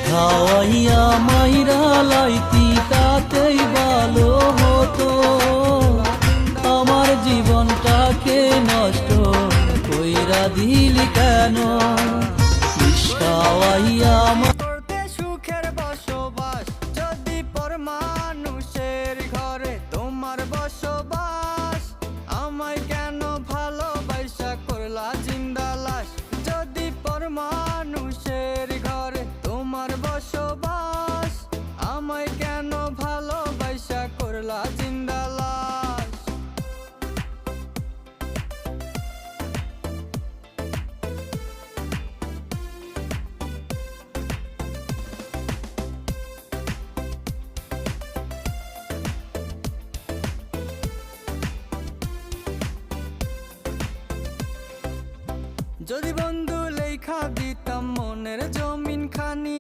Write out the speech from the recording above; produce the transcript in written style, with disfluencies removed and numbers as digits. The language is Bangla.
খাওয়াইয়া মাইরা লাইতি তাতেই ভালো হতো, আমার জীবনটাকে নষ্ট কইরা দিলি কেন? বিষ খাওয়াইয়া করতে সুখের বসবাস, যদি পর মানুষের ঘরে তোমার বসবাস, আমায় কেন ভালোবাসা করলা জিন্দা লাশ? যদি পর মানুষের ঘরে তোমার বসবাস, আমায় কেন ভালোবাসা করলা জিন্দা লাশ? যদি বন্ধু লেখা